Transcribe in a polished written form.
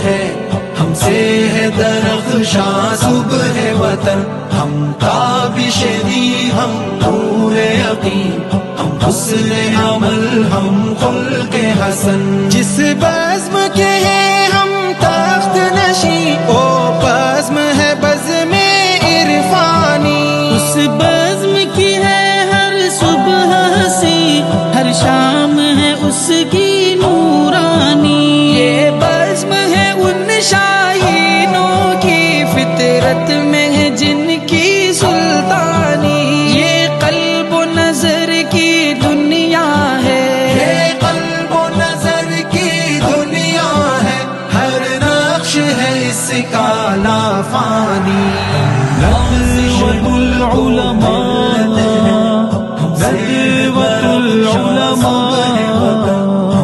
है, हमसे है दरख्शां सुबह वतन। हम ताबिशे दी, हम पूरे यकीन, हम हुस्न अमल, हम खुल्के हसन। जिस बज़्म के हैं हम तख्त नशीं, ओ